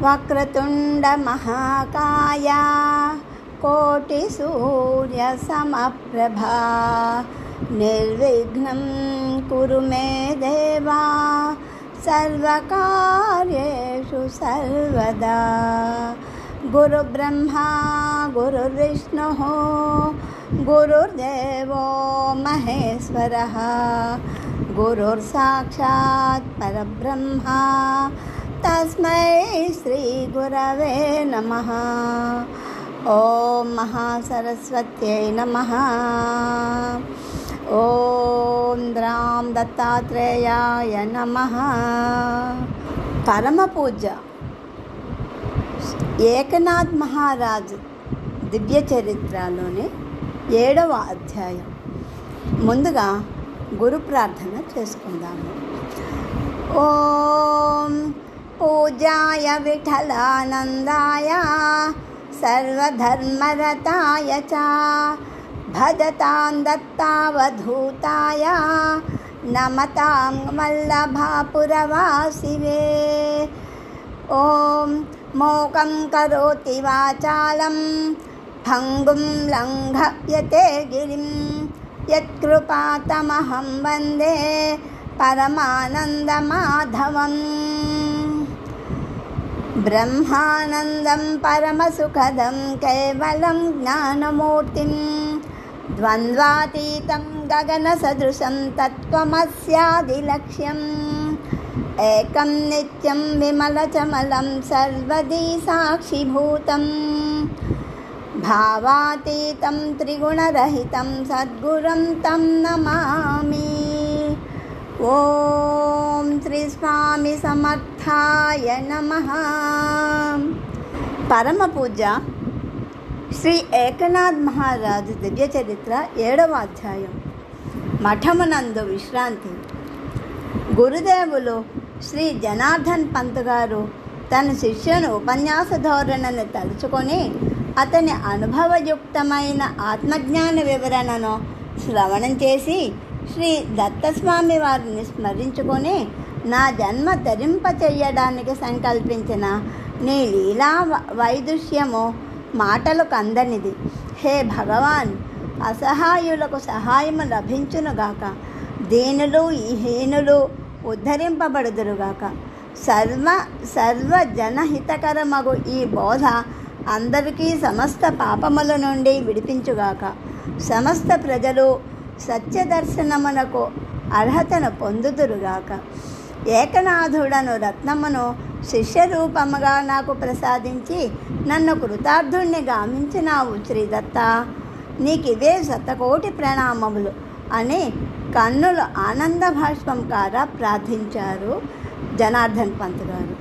వక్రతుండ మహాకాయ కోటి సూర్య సమప్రభా నిర్విఘ్నం కురు మే దేవా సర్వకార్యేషు సర్వదా. గురు బ్రహ్మా గురుర్విష్ణు గురుర్దేవో మహేశ్వరః గురుర్ సాక్షాత్ పరబ్రహ్మ తస్మై శ్రీ గురవే నమః. ఓం మహాసరస్వత్యై నమః. ఓం ద్రాం దత్తాత్రేయాయ నమః. పరమ పూజ్య ఏకనాథ్ మహారాజ్ దివ్య చరిత్రలోని 7వ అధ్యాయం. ముందుగా గురు ప్రార్థన చేసుకుందాము. ఓం పూజ్యాయ విఠలానందాయ సర్వధర్మరతాయ చ భజతాం దత్తావధూతాయ నమతాం వల్లభాపురవాసినే. ఓం మోకం కరోతి వాచాలం భంగుం లంఘయతే గిరిం యత్కృపాతమహం వందే పరమానందమాధవం. బ్రహ్మానందం పరమసుఖదం కేవలం జ్ఞానమూర్తిం ద్వంద్వాతీతం గగనసదృశం తత్వమస్యాదిలక్ష్యం ఏకం నిత్యం విమలచమలం సర్వదీ సాక్షిభూతం భావాతీతం త్రిగుణరహితం సద్గురుం తం నమామి. ఓం శ్రీ స్వామి సమర్థాయ నమః. పరమ పూజ్య శ్రీ ఏకనాథ్ మహారాజు దివ్య చరిత్ర 7వ అధ్యాయం. మఠమునందు విశ్రాంతి. గురుదేవులు శ్రీ జనార్దన్ పంత్ గారు తన శిష్యుని ఉపన్యాస ధోరణిని తలుచుకొని అతని అనుభవయుక్తమైన ఆత్మజ్ఞాన వివరణను శ్రవణం చేసి శ్రీ దత్తస్వామి వారిని స్మరించుకొని, నా జన్మ తరింప చెయ్యడానికి సంకల్పించిన నీ లీలా వైదుష్యము మాటలకు అందనిది. హే భగవాన్, అసహాయులకు సహాయము లభించునుగాక, దీనులు ఈ హీనులు ఉద్ధరింపబడుదురుగాక. సర్వజనహితకరమగు ఈ బోధ అందరికీ సమస్త పాపముల నుండి విడిపించుగాక. సమస్త ప్రజలు సత్యదర్శనమునకు అర్హతను పొందుదురుగాక. ఏకనాథుడను రత్నమును శిష్యరూపముగా నాకు ప్రసాదించి నన్ను కృతార్థుణ్ణి గావించినావు శ్రీదత్త, నీకివే శతకోటి ప్రణామములు అని కన్నులు ఆనంద భాష్పం కారా ప్రార్థించారు జనార్దన్ పంత్ గారు.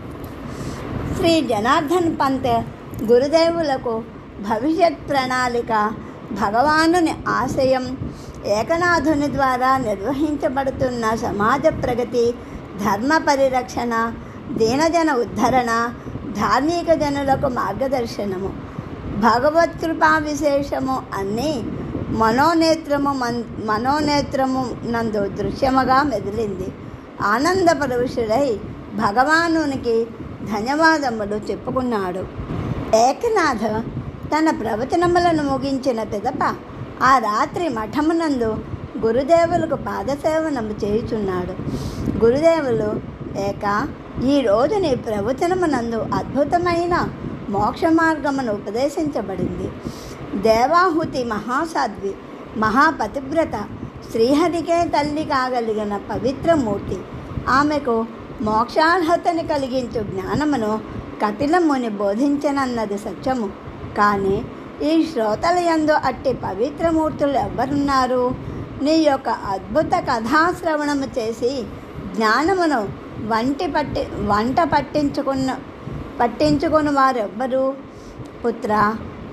శ్రీ జనార్దన్ పంత్ గురుదేవులకు భవిష్యత్ ప్రణాళిక, భగవానుని ఆశయం, ఏకనాథుని ద్వారా నిర్వహించబడుతున్న సమాజ ప్రగతి, ధర్మ పరిరక్షణ, దీనజన ఉద్ధరణ, ధార్మిక జనులకు మార్గదర్శనము, భగవత్కృపా విశేషము అన్నీ మనోనేత్రము నందు దృశ్యముగా మెదిలింది. ఆనంద పరవశుడై భగవానునికి ధన్యవాదములు చెప్పుకున్నాడు. ఏకనాథ తన ప్రవచనములను ముగించిన పిదప ఆ రాత్రి మఠమునందు గురుదేవులకు పాదసేవనము చేయుచున్నాడు. గురుదేవులు, ఈరోజు నీ ప్రవచనమునందు అద్భుతమైన మోక్ష మార్గమును ఉపదేశించబడింది. దేవాహుతి మహాసాధ్వి, మహాపతివ్రత, శ్రీహరికే తల్లి కాగలిగిన పవిత్రమూర్తి. ఆమెకు మోక్షార్హతని కలిగించు జ్ఞానమును కపిలముని బోధించనన్నది సత్యము. కానీ ఈ శ్రోతలయందు అట్టి పవిత్రమూర్తులు ఎవరున్నారు? నీ యొక్క అద్భుత కథాశ్రవణము చేసి జ్ఞానమును వంట పట్టించుకుని వారెవ్వరు? పుత్ర,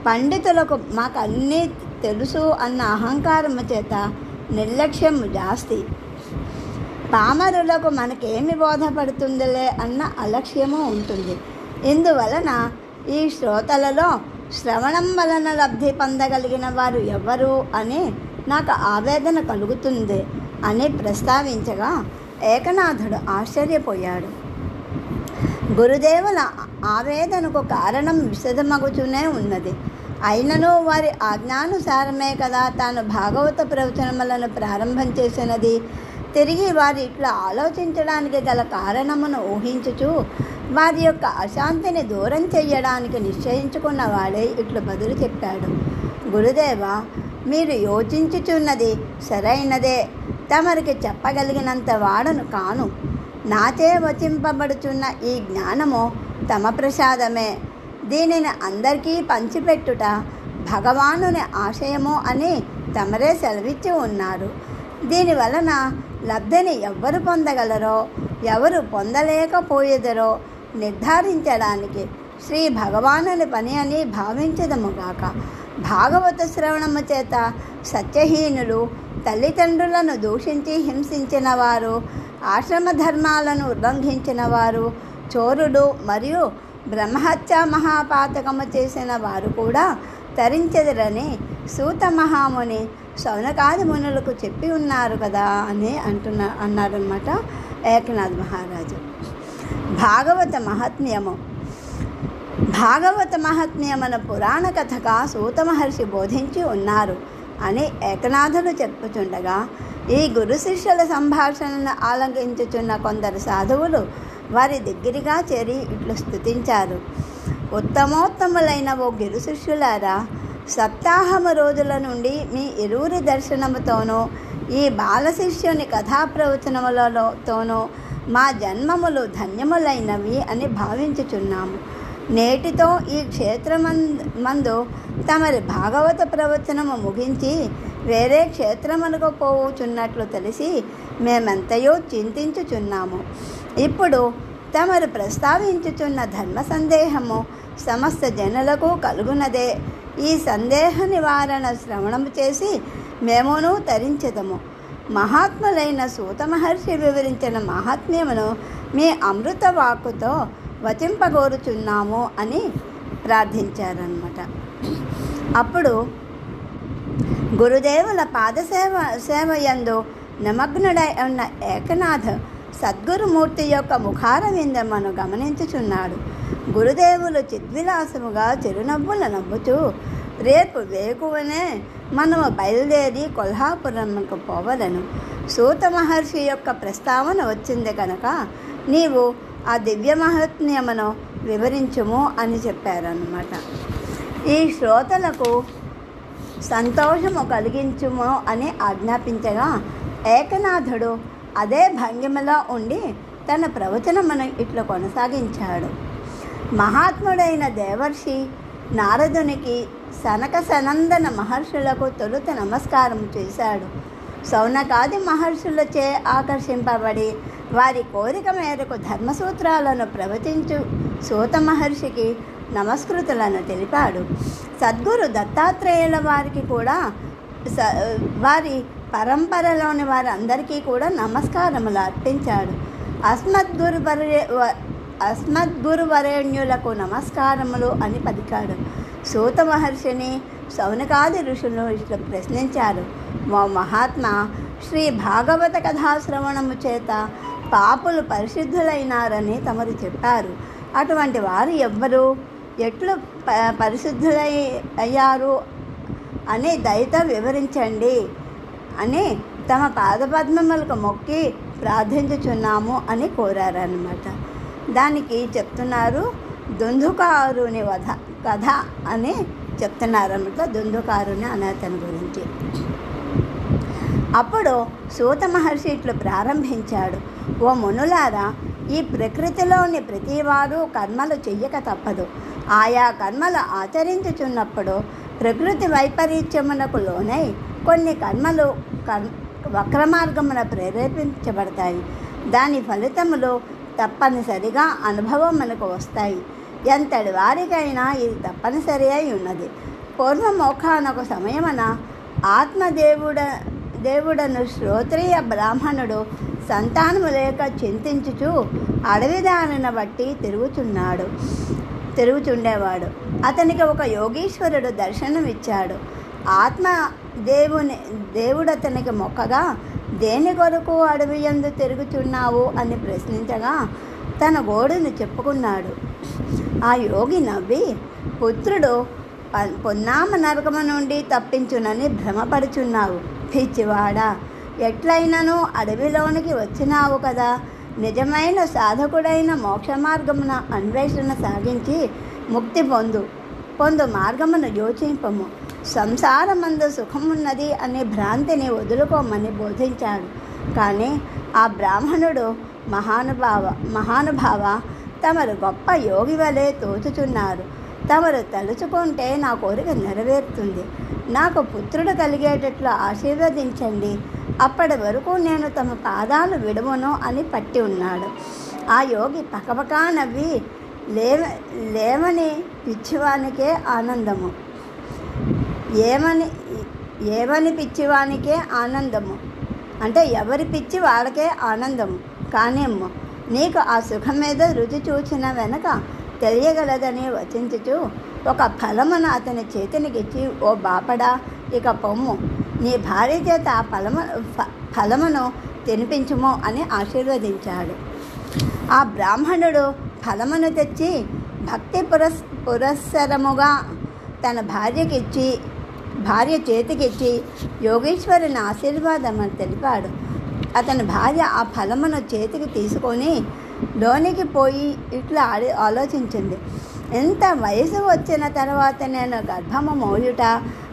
పండితులకు మాకు అన్నీ తెలుసు అన్న అహంకారము చేత నిర్లక్ష్యము జాస్తి, పామరులకు మనకేమి బోధపడుతుందిలే అన్న అలక్ష్యము ఉంటుంది. ఇందువలన ఈ శ్రోతలలో శ్రవణం వలన లబ్ధి పొందగలిగిన వారు ఎవరు అని నాకు ఆవేదన కలుగుతుంది అని ప్రస్తావించగా ఏకనాథుడు ఆశ్చర్యపోయాడు. గురుదేవుల ఆవేదనకు కారణం విశదమగుతూనే ఉన్నది. అయినను వారి ఆజ్ఞానుసారమే కదా తాను భాగవత ప్రవచనములను ప్రారంభం చేసినది. తిరిగి వారి ఇట్లా ఆలోచించడానికి గల కారణమును ఊహించుచు వారి యొక్క అశాంతిని దూరం చెయ్యడానికి నిశ్చయించుకున్న వాడే ఇట్లు బదులు చెప్పాడు. గురుదేవ, మీరు యోచించుచున్నది సరైనదే. తమరికి చెప్పగలిగినంత వాడను కాను. నాచే వచింపబడుచున్న ఈ జ్ఞానము తమ ప్రసాదమే. దీనిని అందరికీ పంచిపెట్టుట భగవానుని ఆశయము అని తమరే సెలవిచ్చి ఉన్నారు. దీనివలన లబ్ధిని ఎవరు పొందగలరో ఎవరు పొందలేకపోయేదరో నిర్ధారించడానికి శ్రీ భగవానుని పని అని భావించదముగాక. భాగవత శ్రవణము చేత సత్యహీనులు, తల్లిదండ్రులను దూషించి హింసించిన వారు, ఆశ్రమ ధర్మాలను ఉల్లంఘించిన వారు, చోరుడు మరియు బ్రహ్మహత్య మహాపాతకము చేసిన వారు కూడా తరించెదరని సూత మహాముని శౌనకాది మునులకు చెప్పి ఉన్నారు కదా అని అన్నారన్నమాట ఏకనాథ్ మహారాజు. భాగవత మహాత్మ్యమును పురాణ కథగా సూత మహర్షి బోధించి ఉన్నారు అని ఏకనాథుడు చెప్పుచుండగా, ఈ గురు శిష్యుల సంభాషణను ఆలంకించుచున్న కొందరు సాధువులు వారి దగ్గరగా చేరి ఇట్లు స్తుతించారు. ఉత్తమోత్తములైన ఓ గిరు శిష్యులారా, సప్తాహము రోజుల నుండి మీ ఇరువురి దర్శనముతోనూ ఈ బాలశిష్యుని కథా ప్రవచనములతోనూ మా జన్మములు ధన్యములైనవి అని భావించుచున్నాము. నేటితో ఈ క్షేత్రమందు తమరి భాగవత ప్రవచనము ముగించి వేరే క్షేత్రమునకు పోవుచున్నట్లు తెలిసి మేమెంతయో చింతించుచున్నాము. ఇప్పుడు తమరు ప్రస్తావించుచున్న ధర్మ సందేహము సమస్త జనులకు కలుగునదే. ఈ సందేహ నివారణ శ్రవణము చేసి మేమును తరించెదము. మహాత్ములైన సూత మహర్షి వివరించిన మహాత్మ్యమును మీ అమృత వాక్కుతో వచింపగోరుచున్నాము అని ప్రార్థించారన్నమాట. అప్పుడు గురుదేవుల సేవయందు నిమగ్నుడై ఉన్న ఏకనాథ్ సద్గురుమూర్తి యొక్క ముఖారవిందమును గమనించుచున్నాడు. గురుదేవులు చిద్విలాసముగా చిరునవ్వులు నవ్వుతూ, రేపు వేకువనే మనము బయలుదేరి కొల్హాపురంకు పోవలను. సూత మహర్షి యొక్క ప్రస్తావన వచ్చింది కనుక నీవు ఆ దివ్య మహాత్మ్యమును వివరించుము అని చెప్పారన్నమాట. ఈ శ్రోతలకు సంతోషము కలిగించుము అని ఆజ్ఞాపించగా ఏకనాథుడు అదే భంగిమలో ఉండి తన ప్రవచనమును ఇట్లు కొనసాగించాడు. మహాత్ముడైన దేవర్షి నారదునికి సనక సనందన మహర్షులకు తొలుత నమస్కారం చేశాడు. శౌనకాది మహర్షులచే ఆకర్షింపబడి వారి కోరిక మేరకు ధర్మసూత్రాలను ప్రవచించు సూత మహర్షికి నమస్కృతులను తెలిపాడు. సద్గురు దత్తాత్రేయుల వారికి కూడా వారి పరంపరలోని వారందరికీ కూడా నమస్కారములు అర్పించాడు. అస్మద్గురువరేణ్యులకు నమస్కారములు అని పలికాడు. సూత మహర్షిని శౌనకాది ఋషులు ఇట్లు ప్రశ్నించారు. మా మహాత్మా, శ్రీ భాగవత కథాశ్రవణము చేత పాపులు పరిశుద్ధులైనారని తమరు చెప్పారు. అటువంటి వారు ఎవ్వరు, ఎట్లు పరిశుద్ధులయ్యారు అని దయతో వివరించండి అని తమ పాదపద్మములకు మొక్కి ప్రార్థించుచున్నాము అని కోరారన్నమాట. దానికి చెప్తున్నారు దుందుకారుని కథ అని చెప్తున్నారన్నమాట. దుందుకారుని అనే అతని గురించి. అప్పుడు సూత మహర్షి ఇట్లు ప్రారంభించాడు. ఓ మునులారా, ఈ ప్రకృతిలోని ప్రతివారు కర్మలు చెయ్యక తప్పదు. ఆయా కర్మలు ఆచరించుచున్నప్పుడు ప్రకృతి వైపరీత్యమునకు లోనై కొన్ని కర్మలు వక్రమార్గమున ప్రేరేపించబడతాయి. దాని ఫలితములు తప్పనిసరిగా అనుభవం మనకు వస్తాయి. ఎంతటి వారికైనా ఇది తప్పనిసరి అయి ఉన్నది. పూర్వమోఖానొక సమయమున ఆత్మదేవుడను శ్రోత్రియ బ్రాహ్మణుడు సంతానము లేక చింతించుచు అడవిదారిన బట్టి తిరుగుచుండేవాడు. అతనికి ఒక యోగీశ్వరుడు దర్శనమిచ్చాడు. దేవుడు అతనికి మొక్కగా, దేని కొరకు అడవి యందు తిరుగుచున్నావు అని ప్రశ్నించగా, తన గోడును చెప్పుకున్నాడు. ఆ యోగి నవ్వి, పుత్రుడు పొన్నామ నరకము నుండి తప్పించునని భ్రమపడుచున్నావు. పిచ్చివాడా, ఎట్లయినను అడవిలోనికి వచ్చినావు కదా. నిజమైన సాధకుడైన మోక్ష మార్గమున అన్వేషణ సాగించి ముక్తి పొందు మార్గమును యోచింపము. సంసారమందు సుఖమున్నది అనే భ్రాంతిని బోధించాడు. కానీ ఆ బ్రాహ్మణుడు మహానుభావ, తమరు గొప్ప యోగి వలె తోచుచున్నారు. తమరు తలుచుకుంటే నా కోరిక నెరవేరుతుంది. నాకు పుత్రుడు కలిగేటట్లు ఆశీర్వదించండి. అప్పటి వరకు నేను తమ పాదాలు విడువను అని పట్టి ఉన్నాడు. ఆ యోగి పకపకా నవ్వి, లేవని పిచ్చివానికే ఆనందము, ఏమని పిచ్చివానికే ఆనందము అంటే ఎవరి పిచ్చి వాళ్ళకే ఆనందము. కానేమ్మో నీకు ఆ సుఖమేదో రుచి చూచిన వెనక తెలియగలదని వచించుచు ఒక ఫలమును అతని చేతినికిచ్చి, ఓ బాపడా, ఇక పొమ్ము, నీ భార్య చేత ఆ ఫలమును తినిపించుము అని ఆశీర్వదించాడు. ఆ బ్రాహ్మణుడు ఫలమును తెచ్చి భక్తి పురస్సరముగా తన భార్య చేతికిచ్చి యోగేశ్వరుని ఆశీర్వాదమని తెలిపాడు. అతని భార్య ఆ ఫలమును చేతికి తీసుకొని లోనికి పోయి ఇట్లా ఆలోచించింది. ఎంత వయసు వచ్చిన తర్వాత నేను గర్భము మోయుట,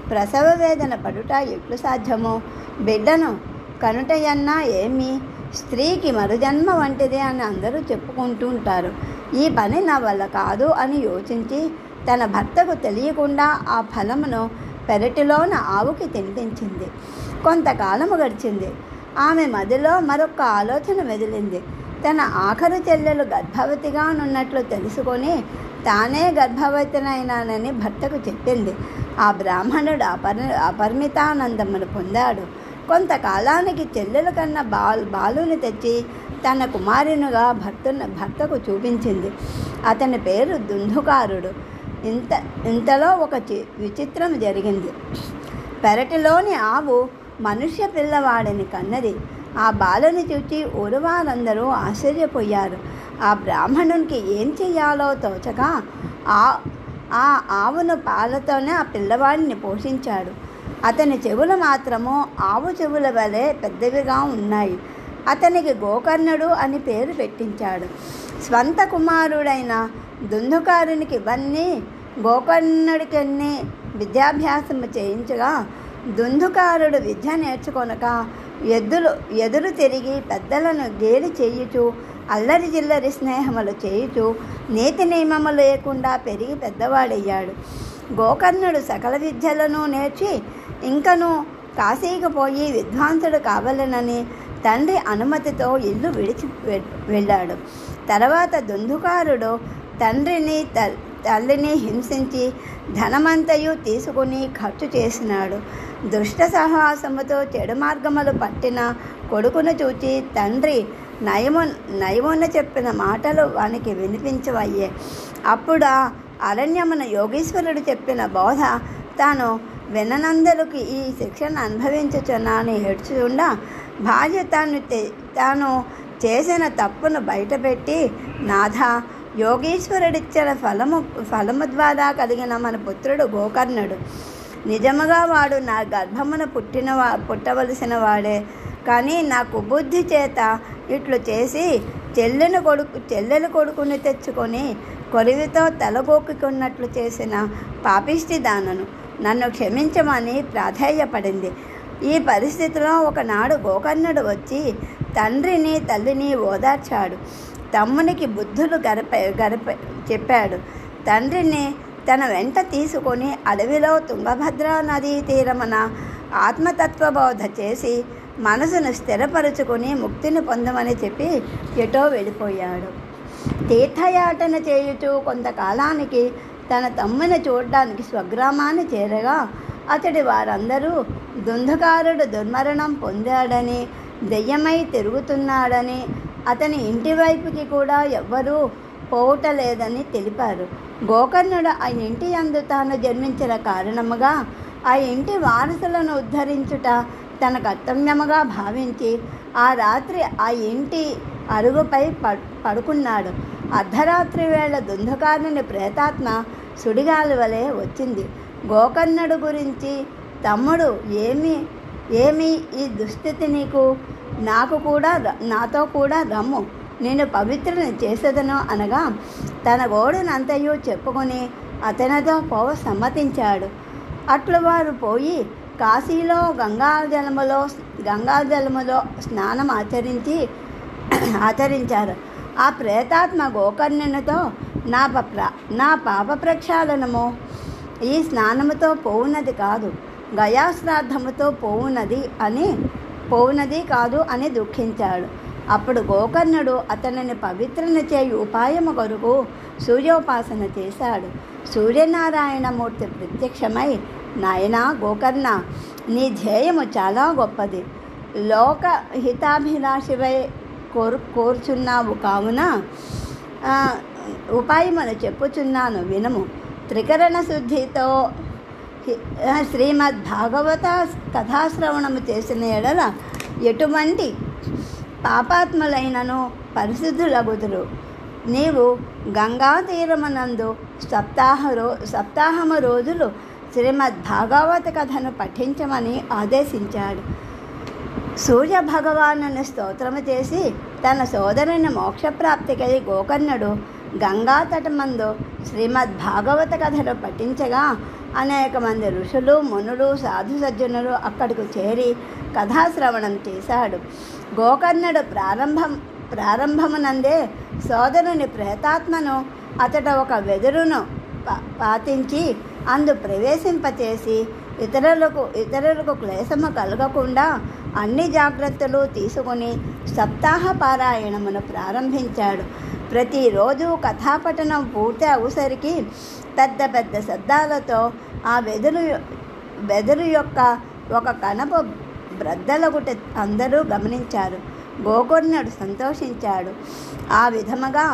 ప్రసవ వేదన పడుట ఎట్లు సాధ్యమో? బిడ్డను కనుటయన్నా ఏమి, స్త్రీకి మరుజన్మ వంటిది అని అందరూ చెప్పుకుంటూ ఉంటారు. ఈ పని నా వల్ల కాదు అని యోచించి తన భర్తకు తెలియకుండా ఆ ఫలమును పెరటిలోన ఆవుకి తినిపించింది. కొంతకాలము గడిచింది. ఆమె మదిలో మరొక ఆలోచన మెదిలింది. తన ఆఖరు చెల్లెలు గర్భవతిగా ఉన్నట్లు తెలుసుకొని తానే గర్భవతినైనానని భర్తకు చెప్పింది. ఆ బ్రాహ్మణుడు అపరిమితానందమును పొందాడు. కొంతకాలానికి చెల్లెల కన్నా బాలుని తెచ్చి తన కుమారునిగా భర్తకు చూపించింది. అతని పేరు దుందుకారుడు. ఇంతలో ఒక విచిత్రం జరిగింది. పెరటిలోని ఆవు మనుష్య పిల్లవాడిని కన్నది. ఆ బాలుని చూచి ఊరువారందరూ ఆశ్చర్యపోయారు. ఆ బ్రాహ్మణునికి ఏం చెయ్యాలో తోచక ఆ ఆవును పాలతోనే ఆ పిల్లవాడిని పోషించాడు. అతని చెవులు మాత్రము ఆవు చెవుల వలె పెద్దవిగా ఉన్నాయి. అతనికి గోకర్ణుడు అని పేరు పెట్టించాడు. స్వంత కుమారుడైన దుందుకారునికి ఇవన్నీ గోకర్ణుడికన్నీ విద్యాభ్యాసము చేయించగా దుందుకారుడు విద్య నేర్చుకొనక ఎదురు తిరిగి పెద్దలను గేలి చేయుచు అల్లరి చిల్లరి స్నేహములు చేయుచు నీతి నియమము లేకుండా పెరిగి పెద్దవాడయ్యాడు. గోకర్ణుడు సకల విద్యలను నేర్చి ఇంకను కాశీకి పోయి విద్వాంసుడు కావాలనని తండ్రి అనుమతితో ఇల్లు విడిచి వెళ్ళాడు. తర్వాత దుందుకారుడు తండ్రిని తల్లిని హింసించి ధనమంతయు తీసుకుని ఖర్చు చేసినాడు. దుష్ట సాహసముతో చెడు మార్గములు పట్టిన కొడుకును చూచి తండ్రి నయమున చెప్పిన మాటలు వానికి వినిపించవయ్యే. అప్పుడు అరణ్యమున యోగీశ్వరుడు చెప్పిన బోధ తాను విననందరికి ఈ శిక్షను అనుభవించుచున్నాను ఏడ్చుకుండా భార్య తాను చేసిన తప్పును బయటపెట్టి, నాథ, యోగీశ్వరుడిచ్చిన ఫలము ద్వారా కలిగిన మన పుత్రుడు గోకర్ణుడు. నిజముగా వాడు నా గర్భమున పుట్టవలసిన వాడే. కానీ నా కుబుద్ధి చేత ఇట్లు చేసి చెల్లెలు కొడుకుని తెచ్చుకొని కొరివితో తలగోక్కున్నట్లు చేసిన పాపిష్టి దానను నన్ను క్షమించమని ప్రాధేయపడింది. ఈ పరిస్థితిలో ఒకనాడు గోకర్ణుడు వచ్చి తండ్రిని తల్లిని ఓదార్చాడు. తమ్మునికి బుద్ధులు చెప్పాడు. తండ్రిని తన వెంట తీసుకొని అడవిలో తుంగభద్రా నదీ తీరమున ఆత్మతత్వబోధ చేసి మనసును స్థిరపరుచుకొని ముక్తిని పొందమని చెప్పి ఎటో వెళ్ళిపోయాడు. తీర్థయాటన చేయుచూ కొంతకాలానికి తన తమ్ముని చూడడానికి స్వగ్రామాన్ని చేరగా అతడి వారందరూ దుందుకారుడు దుర్మరణం పొందాడని, దెయ్యమై తిరుగుతున్నాడని, అతని ఇంటి వైపుకి కూడా ఎవ్వరూ పోవటలేదని తెలిపారు. గోకర్ణుడు ఆ ఇంటి యందు తాను జన్మించిన కారణముగా ఆ ఇంటి వారసులను ఉద్ధరించుట తన కర్తవ్యముగా భావించి ఆ రాత్రి ఆ ఇంటి అరుగుపై పడుకున్నాడు. అర్ధరాత్రి వేళ దుందుకారుని ప్రేతాత్మ సుడిగాలి వలె వచ్చింది. గోకర్ణుడు గురించి, తమ్ముడు ఏమి ఈ దుస్థితి నీకు? నాతో కూడా రమ్ము, నేను పవిత్రుని చేసేదను అనగా తన గోడునంతయు చెప్పుకొని అతనితో పోవ సమ్మతించాడు. అట్లు వారు పోయి కాశీలో గంగాజలములో స్నానం ఆచరించారు. ఆ ప్రేతాత్మ గోకర్ణునితో నా పాప ప్రక్షాళనము ఈ స్నానముతో పోవునది కాదు, గయాశ్రాద్ధముతో పోవునది కాదు అని దుఃఖించాడు. అప్పుడు గోకర్ణుడు అతనిని పవిత్రన చేయు ఉపాయము కొరకు సూర్యోపాసన చేశాడు. సూర్యనారాయణమూర్తి ప్రత్యక్షమై, నాయనా గోకర్ణ, నీ ధ్యేయము చాలా గొప్పది, లోక హితాభిలాషివై కోరుచున్నావు కావున ఉపాయమును చెప్పుచున్నాను వినుము. త్రికరణ శుద్ధితో శ్రీమద్భాగవత కథాశ్రవణము చేసిన ఎడల ఎటువంటి పాపాత్ములైనను పరిశుద్ధులగుదురు. నీవు గంగా తీరమునందు సప్తాహము రోజులు శ్రీమద్భాగవత కథను పఠించమని ఆదేశించాడు. సూర్య భగవానుని స్తోత్రము చేసి తన సోదరుని మోక్షప్రాప్తికై గోకర్ణుడు గంగా తటమందు శ్రీమద్భాగవత కథను పఠించగా అనేక మంది ఋషులు, మునులు, సాధు సజ్జనులు అక్కడికి చేరి కథాశ్రవణం చేశాడు. గోకర్ణుడు ప్రారంభమునందే సోదరుని ప్రేతాత్మను అతట ఒక వెదురును పాతించి అందు ప్రవేశింపచేసి ఇతరులకు క్లేశము కలగకుండా అన్ని జాగ్రత్తలు తీసుకుని సప్తాహ పారాయణమును ప్రారంభించాడు. ప్రతిరోజు కథాపఠనం పూర్తి అవసరికి పెద్ద పెద్ద శబ్దాలతో ఆ వెదురు యొక్క ఒక కణపు బ్రద్దలగుట అందరూ గమనించారు. గోకర్ణుడు సంతోషించాడు. ఆ విధముగా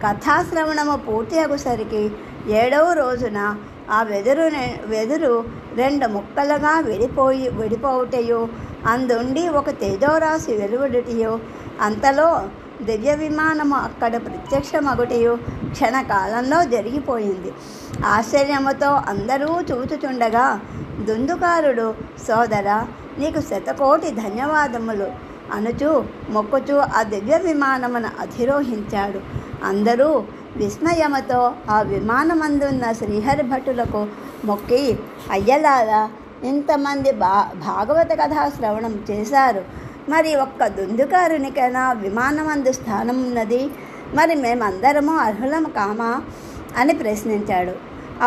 కథాశ్రవణము పూర్తి అగుసరికి 7వ రోజున ఆ వెదురు 2 ముక్కలుగా విడిపోవుటయు, అందుండి ఒక తేజోరాశి వెలువడుటయు, అంతలో దివ్య విమానము అక్కడ ప్రత్యక్షమగుటయు క్షణకాలంలో జరిగిపోయింది. ఆశ్చర్యముతో అందరూ చూచుచుండగా దుందుకారుడు, సోదరా, నీకు శతకోటి ధన్యవాదములు అనుచు మొక్కుచూ ఆ దివ్య విమానమును అధిరోహించాడు. అందరూ విస్మయముతో ఆ విమానమందున్న శ్రీహరి భటులకు మొక్కి, అయ్యలారా, ఇంతమంది భాగవత కథా శ్రవణం చేశారు, మరి ఒక్క దుందుకారునికైనా విమానమందు స్థానం ఉన్నది, మరి మేమందరము అర్హులము కామా అని ప్రశ్నించాడు.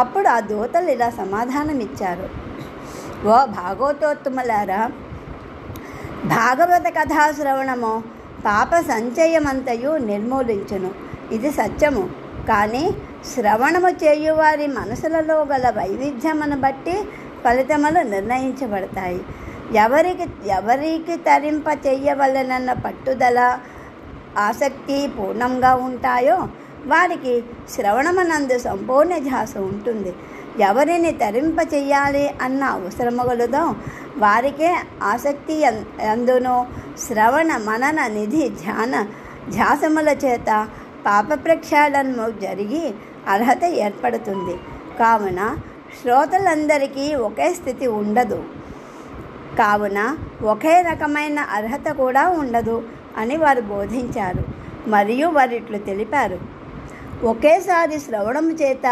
అప్పుడు ఆ దూతలు ఇలా సమాధానమిచ్చారు: ఓ భాగవతోత్తములారా, భాగవత కథాశ్రవణము పాప సంచయమంతయు నిర్మూలించును, ఇది సత్యము. కానీ శ్రవణము చేయువారి మనసులలో గల వైవిధ్యమును బట్టి ఫలితములు నిర్ణయించబడతాయి. ఎవరికి తరింప చెయ్యవలనన్న పట్టుదల, ఆసక్తి పూర్ణంగా ఉంటాయో వారికి శ్రవణమునందు సంపూర్ణ ధ్యాస ఉంటుంది. ఎవరిని తరింప చెయ్యాలి అన్న అవసరము గలదో వారికే ఆసక్తి అందును శ్రవణ మనన నిధి ధ్యాసముల చేత పాప ప్రక్షాళనము జరిగి అర్హత ఏర్పడుతుంది. కావున శ్రోతలందరికీ ఒకే స్థితి ఉండదు, కావున ఒకే రకమైన అర్హత కూడా ఉండదు అని వారు బోధించారు. మరియు వారిట్లు తెలిపారు: ఒకేసారి శ్రవణం చేత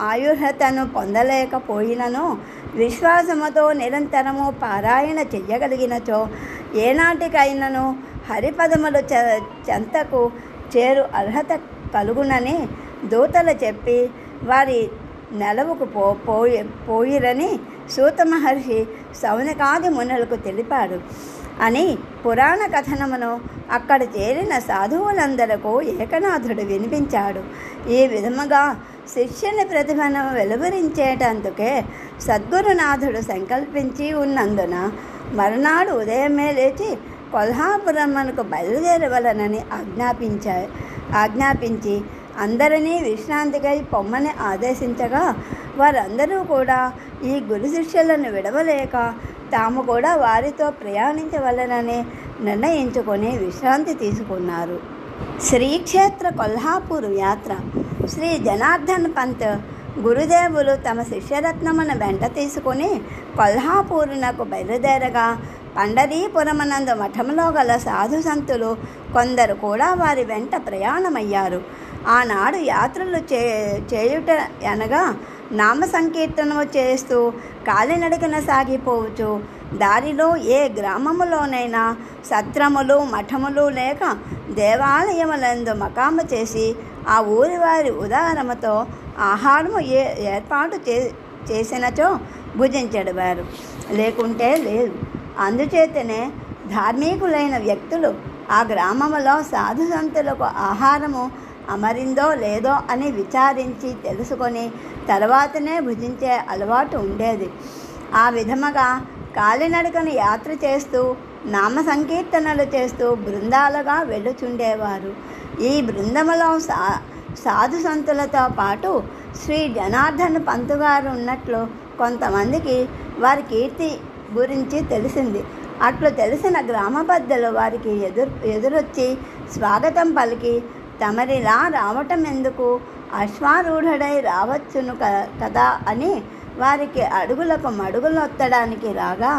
ఆయుర్హతను పొందలేకపోయినను విశ్వాసముతో నిరంతరము పారాయణ చెయ్యగలిగినచో ఏనాటికైనను హరిపదములు చెంతకు చేరు అర్హత కలుగునని దూతలు చెప్పి వారి నెలవుకు పోయిరని సూత మహర్షి శౌనకాది మునులకు తెలిపాడు అని పురాణ కథనమును అక్కడ చేరిన సాధువులందరకు ఏకనాథుడు వినిపించాడు. ఈ విధముగా శిష్యుని ప్రతిభను వెలువరించేటందుకే సద్గురునాథుడు సంకల్పించి ఉన్నందున మరునాడు ఉదయమే లేచి కొల్హాపురమునకు బయలుదేరవలనని ఆజ్ఞాపించి అందరినీ విశ్రాంతికై పొమ్మని ఆదేశించగా వారందరూ కూడా ఈ గురు శిష్యులను విడవలేక తాము కూడా వారితో ప్రయాణించవలనని నిర్ణయించుకొని విశ్రాంతి తీసుకున్నారు. శ్రీక్షేత్ర కొల్హాపూర్ యాత్ర. శ్రీ జనార్దన్ పంత్ గురుదేవులు తమ శిష్యరత్నమును వెంట తీసుకుని కొల్హాపూరునకు బయలుదేరగా పండరీపురమనందు మఠంలో గల సాధు సంతులు కొందరు కూడా వారి వెంట ప్రయాణమయ్యారు. ఆనాడు యాత్రలు చేయుట అనగా నామ సంకీర్తనము చేస్తూ కాలినడకన సాగిపోవచ్చు. దారిలో ఏ గ్రామములోనైనా సత్రములు మఠములు లేక దేవాలయములందు మకాము చేసి ఆ ఊరి వారి ఉదారముతో ఆహారము ఏర్పాటు చేసినచో భుజించెడవారు, లేకుంటే లేదు. అందుచేతనే ధార్మికులైన వ్యక్తులు ఆ గ్రామములో సాధు సంతులకు ఆహారము అమరిందో లేదో అని విచారించి తెలుసుకొని తర్వాతనే భుజించే అలవాటు ఉండేది. ఆ విధముగా కాలినడకను యాత్ర చేస్తూ నామ సంకీర్తనలు చేస్తూ బృందాలుగా వెళ్ళుచుండేవారు. ఈ బృందములో సాధు సంతులతో పాటు శ్రీ జనార్దన్ పంతు గారు ఉన్నట్లు కొంతమందికి వారి కీర్తి గురించి తెలిసింది. అట్లు తెలిసిన గ్రామ పెద్దలు వారికి ఎదురొచ్చి స్వాగతం పలికి, తమరిలా రావటం ఎందుకు, అశ్వారూఢుడై రావచ్చును కదా అని వారికి అడుగులకు మడుగులొత్తడానికి రాగా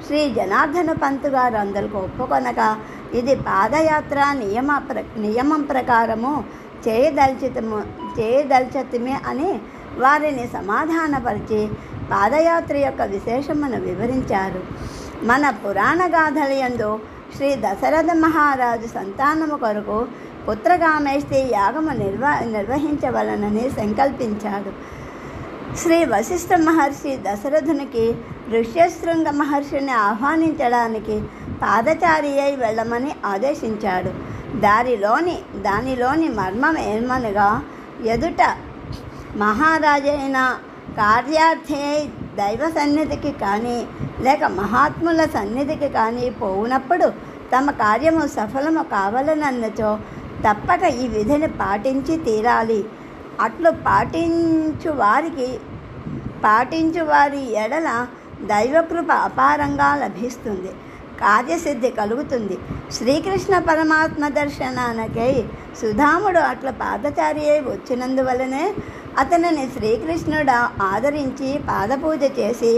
శ్రీ జనార్దన పంతు గారు అందరికి ఒప్పుకొనక, ఇది పాదయాత్ర నియమం ప్రకారము చేయదల్చతిమే అని వారిని సమాధానపరిచి పాదయాత్ర యొక్క విశేషమును వివరించారు. మన పురాణ గాథలయందు శ్రీ దశరథ మహారాజు సంతానము కొరకు పుత్రకామేష్టి యాగము నిర్వహించవలనని సంకల్పించాడు. శ్రీ వశిష్ఠ మహర్షి దశరథునికి ఋష్యశృంగ మహర్షిని ఆహ్వానించడానికి పాదచారి అయి వెళ్ళమని ఆదేశించాడు. దానిలోని మర్మం ఏమనగా, ఎదుట మహారాజైన కార్యార్థి దైవ సన్నిధికి కానీ లేక మహాత్ముల సన్నిధికి కానీ పోవునప్పుడు తమ కార్యము సఫలము కావాలనన్నచో తప్పక ఈ విధిని పాటించి తీరాలి. అట్లు పాటించు వారి ఎడల దైవకృప అపారంగా లభిస్తుంది, కార్యసిద్ధి కలుగుతుంది. శ్రీకృష్ణ పరమాత్మ దర్శనానికై సుధాముడు అట్లా పాదచారి అయి వచ్చినందువలనే అతనిని శ్రీకృష్ణుడు ఆదరించి పాదపూజ చేసి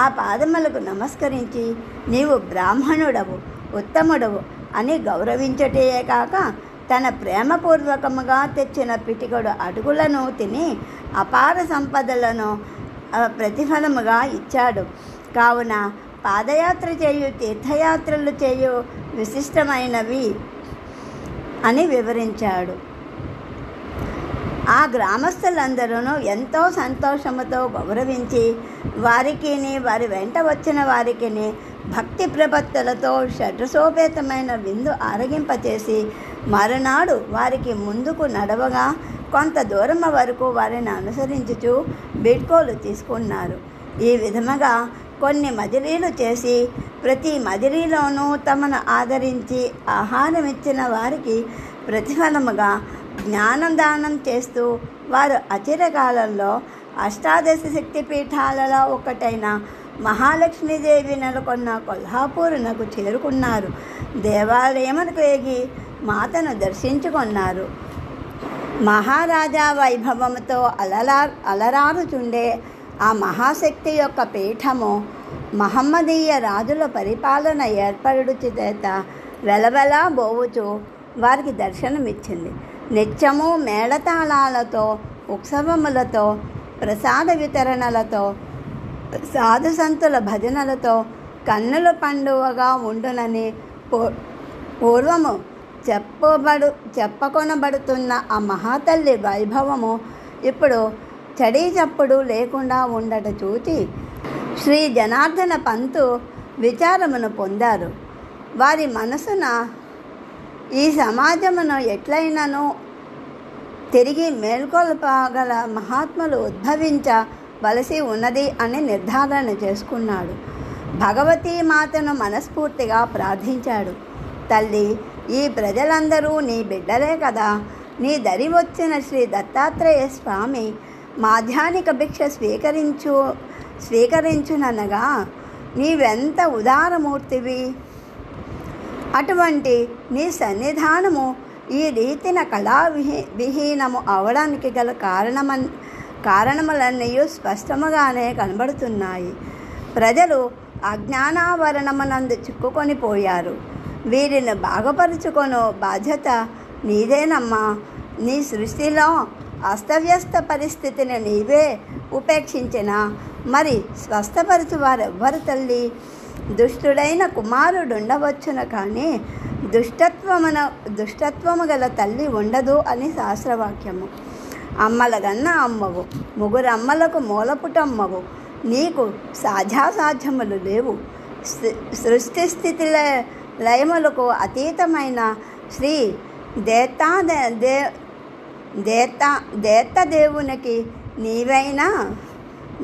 ఆ పాదములకు నమస్కరించి, నీవు బ్రాహ్మణుడవు, ఉత్తముడవు అని గౌరవించటయే కాక తన ప్రేమపూర్వకముగా తెచ్చిన పిటికడు అడుగులను తిని అపార సంపదలను ప్రతిఫలముగా ఇచ్చాడు. కావున పాదయాత్ర చేయు తీర్థయాత్రలు చేయు విశిష్టమైనవి అని వివరించాడు. ఆ గ్రామస్తులందరూ ఎంతో సంతోషముతో గౌరవించి వారికి వారి వెంట వచ్చిన వారికి భక్తి ప్రపత్తులతో షడ్రసోపేతమైన విందు ఆరగింపచేసి మరునాడు వారికి ముందుకు నడవగా కొంత దూరం వరకు వారిని అనుసరించుచు బీడ్కోలు తీసుకున్నారు. ఈ విధముగా కొన్ని మజిలీలు చేసి ప్రతి మజిలీలోనూ తమను ఆదరించి ఆహారం ఇచ్చిన వారికి ప్రతిఫలముగా జ్ఞానం దానం చేస్తూ వారు అచిరకాలంలో అష్టాదశ శక్తిపీఠాలలో ఒకటైన మహాలక్ష్మీదేవి నెలకొన్న కొల్హాపూరునకు చేరుకున్నారు. దేవాలయమునకు ఎగి మాతను దర్శించుకున్నారు. మహారాజా వైభవముతో అలరారుచుండే ఆ మహాశక్తి యొక్క పీఠము మహమ్మదీయ రాజుల పరిపాలన ఏర్పడుట చేత వెలవెలా బోవుచు వారికి దర్శనమిచ్చింది. నిత్యము మేళతాళాలతో, ఉత్సవములతో, ప్రసాద వితరణలతో, సాధు సంతుల భజనలతో కన్నుల పండువగా ఉండునని పూర్వము చెప్పకొనబడుతున్న ఆ మహాతల్లి వైభవము ఇప్పుడు చడీ చప్పుడు లేకుండా ఉండట చూచి శ్రీ జనార్దన పంతు విచారమును పొందారు. వారి మనసున ఈ సమాజమును ఎట్లయినను తిరిగి మేల్కొల్పగల మహాత్ములు ఉద్భవించవలసి ఉన్నది అని నిర్ధారణ చేసుకున్నాడు. భగవతీ మాతను మనస్ఫూర్తిగా ప్రార్థించాడు. తల్లి, ఈ ప్రజలందరూ నీ బిడ్డలే కదా. నీ దరి వచ్చిన శ్రీ దత్తాత్రేయ స్వామి మాధ్యానిక భిక్ష స్వీకరించుననగా నీవెంత ఉదారమూర్తివి. అటువంటి నీ సన్నిధానము ఈ రీతిన విహీనము అవడానికి గల కారణములన్నీ స్పష్టముగానే కనబడుతున్నాయి. ప్రజలు అజ్ఞానావరణమునందు చిక్కుకొని పోయారు. వీరిని బాగుపరుచుకొను బాధ్యత నీదేనమ్మా. నీ సృష్టిలో అస్తవ్యస్త పరిస్థితిని నీవే ఉపేక్షించిన మరి స్వస్థపరచువారెవ్వరు తల్లి? దుష్టుడైన కుమారుడుండవచ్చును కానీ దుష్టత్వము గల తల్లి ఉండదు అని శాస్త్రవాక్యము. అమ్మలగన్న అమ్మవు, ముగ్గురమ్మలకు మూలపుటమ్మవు. నీకు సాధ్యాసాధ్యములు లేవు. సృష్టి స్థితి లయములకు అతీతమైన శ్రీ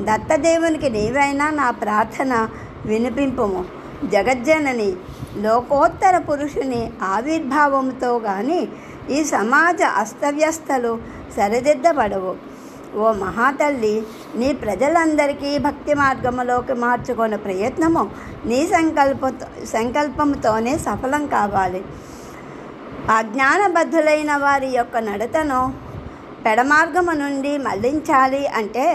దత్తదేవునికి నీవైనా నా ప్రార్థన వినిపింపుము. జగజ్జనని లోకోత్తర పురుషుని ఆవిర్భావంతో కానీ ఈ సమాజ అస్తవ్యస్తలు సరిదిద్దబడవు. ఓ మహాతల్లి, నీ ప్రజలందరికీ భక్తి మార్గములోకి మార్చుకునే ప్రయత్నము నీ సంకల్పంతోనే సఫలం కావాలి. అజ్ఞానబద్ధులైన వారి యొక్క నడతను పెడమార్గము నుండి మళ్లించాలి అంటే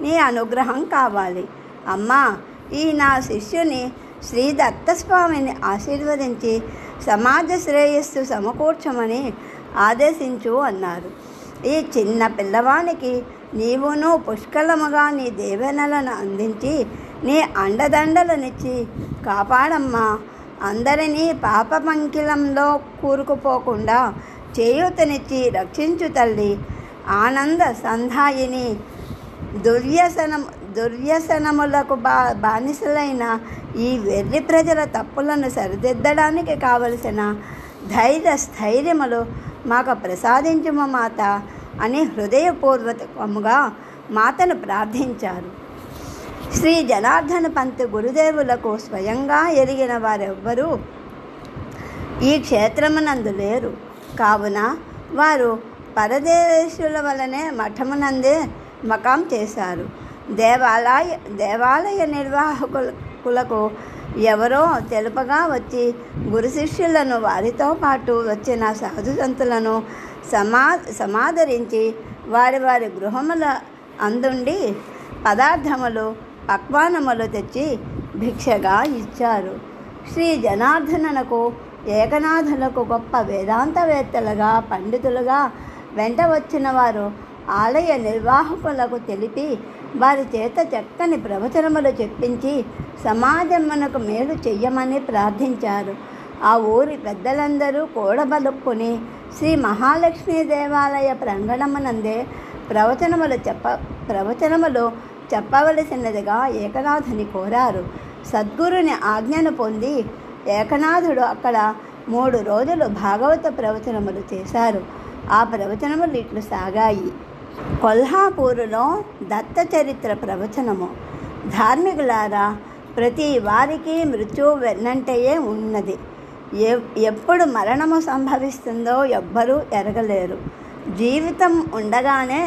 నీ అనుగ్రహం కావాలి. అమ్మా, ఈ నా శిష్యుని శ్రీ దత్తస్వామిని ఆశీర్వదించి సమాజ శ్రేయస్సు సమకూర్చమని ఆదేశించు అన్నారు. ఈ చిన్న పిల్లవానికి నీవును పుష్కలముగా నీ దీవెనలను అందించి నీ అండదండలనిచ్చి కాపాడమ్మా. అందరినీ పాప పంకిలంలో కూరుకుపోకుండా చేయూతనిచ్చి రక్షించు తల్లి. ఆనంద సంధాయిని దుర్వ్యసనములకు బానిసలైన ఈ వెర్రి ప్రజల తప్పులను సరిదిద్దడానికి కావలసిన స్థైర్యములు మాకు ప్రసాదించుమ మాత అని హృదయపూర్వకముగా మాతను ప్రార్థించారు. శ్రీ జనార్దన పంత్ గురుదేవులకు స్వయంగా ఎరిగిన వారెవ్వరూ ఈ క్షేత్రమునందు లేరు. కావున వారు పరదేశుల వలనే మఠమునందే మకాం చేశారు. దేవాలయ నిర్వాహకులకు ఎవరో తెలుపగా వచ్చి గురు శిష్యులను వారితో పాటు వచ్చిన సాధు సంతులను సమాదరించి వారి వారి గృహముల అందుండి పదార్థములు పక్వానములు తెచ్చి భిక్షగా ఇచ్చారు. శ్రీ జనార్దనకు ఏకనాథులకు గొప్ప వేదాంతవేత్తలుగా పండితులుగా వెంట వచ్చిన వారు ఆలయ నిర్వాహకులకు తెలిపి వారి చేత చక్కని ప్రవచనములు చెప్పించి సమాజమునకు మేలు చెయ్యమని ప్రార్థించారు. ఆ ఊరి పెద్దలందరూ కూడబలుక్కుని శ్రీ మహాలక్ష్మీ దేవాలయ ప్రాంగణమునందే ప్రవచనములు చెప్పవలసినదిగా ఏకనాథుని కోరారు. సద్గురుని ఆజ్ఞను పొంది ఏకనాథుడు అక్కడ 3 రోజులు భాగవత ప్రవచనములు చేశారు. ఆ ప్రవచనములు ఇట్లు సాగాయి. కొల్హాపూరులో దత్త చరిత్ర ప్రవచనము. ధార్మికులారా, ప్రతి వారికి మృత్యువు వెన్నంటయే ఉన్నది. ఎప్పుడు మరణము సంభవిస్తుందో ఎవ్వరూ ఎరగలేరు. జీవితం ఉండగానే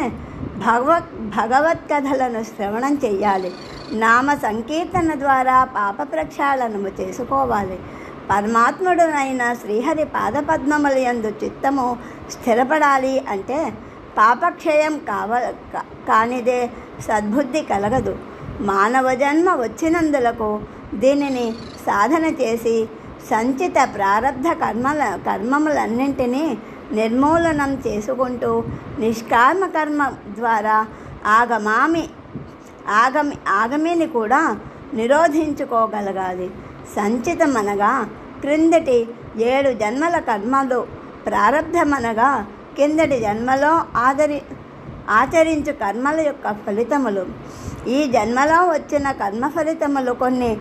భగవత్కథలను శ్రవణం చెయ్యాలి. నామ సంకీర్తన ద్వారా పాప ప్రక్షాళనము చేసుకోవాలి. పరమాత్ముడునైన శ్రీహరి పాదపద్మములందు చిత్తము స్థిరపడాలి అంటే పాపక్షయం కానిదే సద్బుద్ధి కలగదు. మానవ జన్మ వచ్చినందులకు దీనిని సాధన చేసి సంచిత ప్రారబ్ధ కర్మములన్నింటినీ నిర్మూలనం చేసుకుంటూ నిష్కామ కర్మ ద్వారా ఆగమిని కూడా నిరోధించుకోగలగాలి. సంచితమనగా క్రిందటి 7 జన్మల కర్మలు, ప్రారబ్ధమనగా కిందటి జన్మలో ఆచరించు కర్మల యొక్క ఫలితములు. ఈ జన్మలో వచ్చిన కర్మ ఫలితములు కొన్ని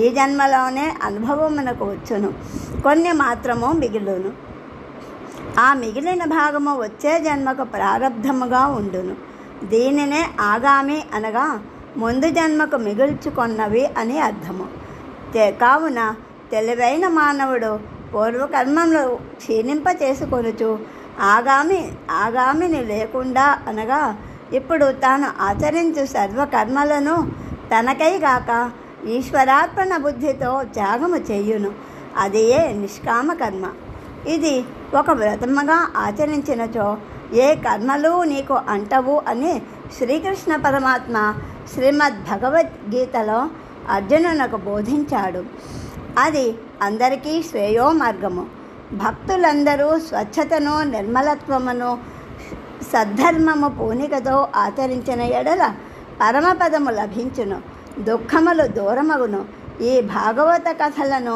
ఈ జన్మలోనే అనుభవమునకు వచ్చును, కొన్ని మాత్రము మిగిలును. ఆ మిగిలిన భాగము వచ్చే జన్మకు ప్రారబ్ధముగా ఉండును. దీనినే ఆగామి అనగా ముందు జన్మకు మిగుల్చుకొన్నవి అని అర్థము. కావున తెలివైన మానవుడు పూర్వకర్మలు క్షీణింప చేసుకొనుచు ఆగామిని లేకుండా అనగా ఇప్పుడు తాను ఆచరించు సర్వకర్మలను తనకై గాక ఈశ్వరార్పణ బుద్ధితో త్యాగము చెయ్యును. అదియే నిష్కామ కర్మ. ఇది ఒక వ్రతముగా ఆచరించినచో ఏ కర్మలు నీకు అంటవు అని శ్రీకృష్ణ పరమాత్మ శ్రీమద్ భగవద్గీతలో అర్జునునకు బోధించాడు. అది అందరికీ శ్రేయో మార్గము. భక్తులందరూ స్వచ్ఛతను, నిర్మలత్వమును, సద్ధర్మము పూనికతో ఆచరించిన ఎడల పరమపదము లభించును, దుఃఖములు దూరమగును. ఈ భాగవత కథలను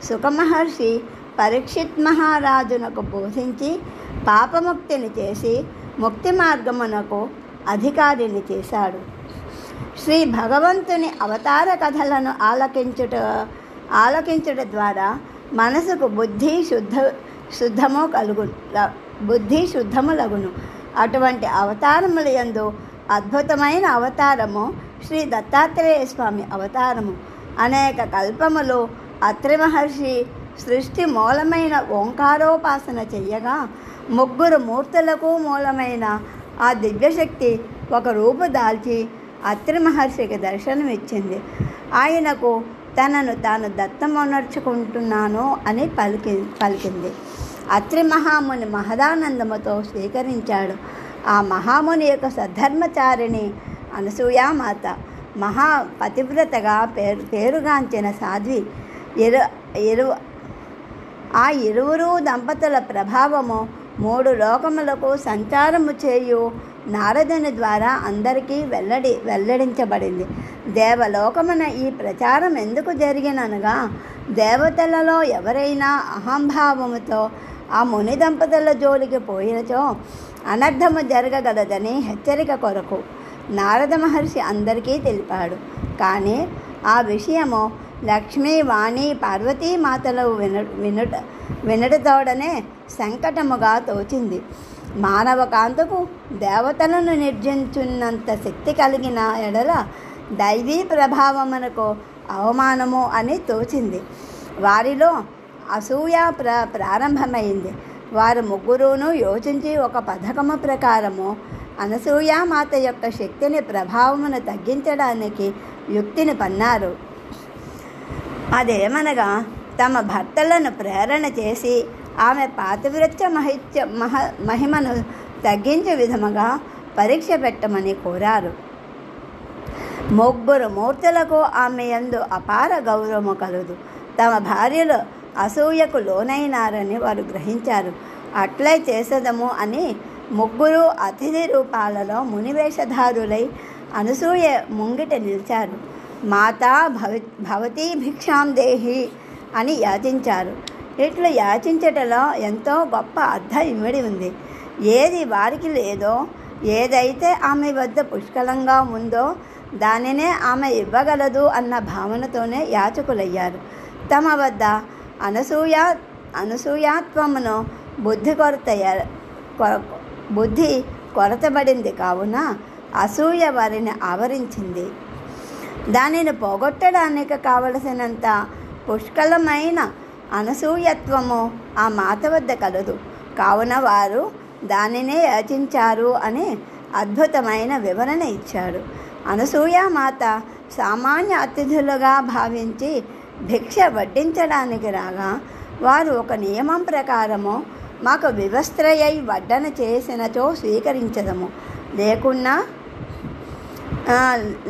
సుఖమహర్షి పరీక్షిత్ మహారాజునకు బోధించి పాపముక్తిని చేసి ముక్తి మార్గమునకు అధికారిని చేశాడు. శ్రీ భగవంతుని అవతార కథలను ఆలకించుట ద్వారా మనసుకు బుద్ధి శుద్ధములగును. అటువంటి అవతారముల యందు అద్భుతమైన అవతారము శ్రీ దత్తాత్రేయ స్వామి అవతారము. అనేక కల్పములు అత్రి మహర్షి సృష్టి మూలమైన ఓంకారోపాసన చెయ్యగా 3 మూర్తులకు మూలమైన ఆ దివ్యశక్తి ఒక రూపు దాల్చి అత్రి మహర్షికి దర్శనమిచ్చింది. ఆయనకు తనను తాను దత్తమునర్చుకుంటున్నాను అని పలికింది. అత్రి మహాముని మహదానందముతో స్వీకరించాడు. ఆ మహాముని యొక్క సద్ధర్మచారిణి అనసూయామాత మహా పతివ్రతగా పేరుగాంచిన సాధ్వి. ఆ ఇరువురు దంపతుల ప్రభావము 3 లోకములకు సంచారము చేయు నారదుని ద్వారా అందరికీ వెల్లడించబడింది. దేవలోకమున ఈ ప్రచారం ఎందుకు జరిగిననగా దేవతలలో ఎవరైనా అహంభావముతో ఆ ముని దంపతుల జోలికి పోయినచో అనర్థము జరగగలదని హెచ్చరిక కొరకు నారద మహర్షి అందరికీ తెలిపాడు. కానీ ఆ విషయము లక్ష్మీ, వాణి, పార్వతీమాతలు వినటతోడనే సంకటముగా తోచింది. మానవ కాంతకు దేవతలను నిర్జించున్నంత శక్తి కలిగిన ఎడల దైవీ ప్రభావమునకు అవమానము అని తోచింది. వారిలో అసూయ ప్రారంభమైంది. వారు 3 యోచించి ఒక పథకము ప్రకారము అనసూయామాత యొక్క శక్తిని, ప్రభావమును తగ్గించడానికి యుక్తిని పన్నారు. అదేమనగా తమ భర్తలను ప్రేరణ చేసి ఆమె పాతివ్రత్య మహిమను తగ్గించే విధముగా పరీక్ష పెట్టమని కోరారు. 3 మూర్తులకు ఆమె యందు అపార గౌరవము కలదు. తమ భార్యలు అసూయకు లోనైనారని వారు గ్రహించారు. అట్లే చేసదము అని 3 అతిథి రూపాలలో మునివేషధారులై అనసూయ ముంగిట నిలిచారు. మాతా భవతీ భిక్షాం దేహి అని యాచించారు. ఇట్లా యాచించటలో ఎంతో గొప్ప అర్థం ఇమిడి ఉంది. ఏది వారికి లేదో, ఏదైతే ఆమె వద్ద పుష్కలంగా ఉందో దానినే ఆమె ఇవ్వగలదు అన్న భావనతోనే యాచకులయ్యారు. తమ వద్ద అనసూయాత్వమును బుద్ధి కొరతబడింది కావున అసూయ వారిని ఆవరించింది. దానిని పోగొట్టడానికి కావలసినంత పుష్కలమైన అనసూయత్వము ఆ మాత వద్ద కలదు. కావున వారు దానినే యాచించారు అని అద్భుతమైన వివరణ ఇచ్చాడు. అనసూయామాత సామాన్య అతిథులుగా భావించి భిక్ష వడ్డించడానికి రాగా వారు ఒక నియమం ప్రకారము మాకు వివస్త్రయై వడ్డన చేసినచో స్వీకరించదము,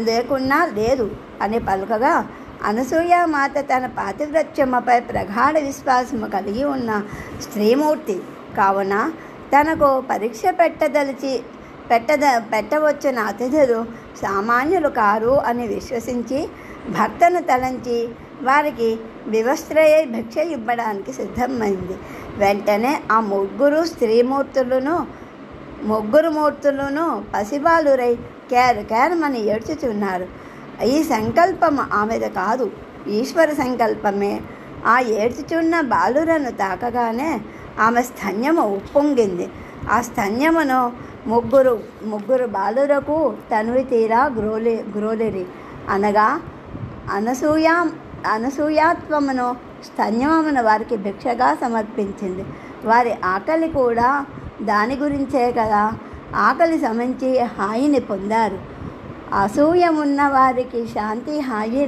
లేకున్నా లేదు అని పలుకగా అనసూయామాత తన పాతివ్రత్యముపై ప్రగాఢ విశ్వాసము కలిగి ఉన్న స్త్రీమూర్తి కావున తనకు పరీక్ష పెట్టవచ్చిన అతిథులు సామాన్యులు కారు అని విశ్వసించి భక్తను తలంచి వారికి వివస్త్రయై భిక్ష ఇవ్వడానికి సిద్ధమైంది. వెంటనే ఆ 3 మూర్తులను పసిబాలురై కేరమని ఏడ్చుచున్నారు. ఈ సంకల్పం ఆమెది కాదు, ఈశ్వర సంకల్పమే. ఆ ఏడ్చుచున్న బాలురను తాకగానే ఆమె స్తన్యము ఉప్పొంగింది. ఆ స్తన్యమును 3 బాలురకు తనువి తీరా గ్రోలిరి. అనగా అనసూయాత్వమును, స్తన్యమును వారికి భిక్షగా సమర్పించింది. వారి ఆకలి కూడా దాని గురించే కదా. ఆకలి సమించి హాయిని పొందారు. అసూయ ఉన్న వారికి శాంతి, హాయి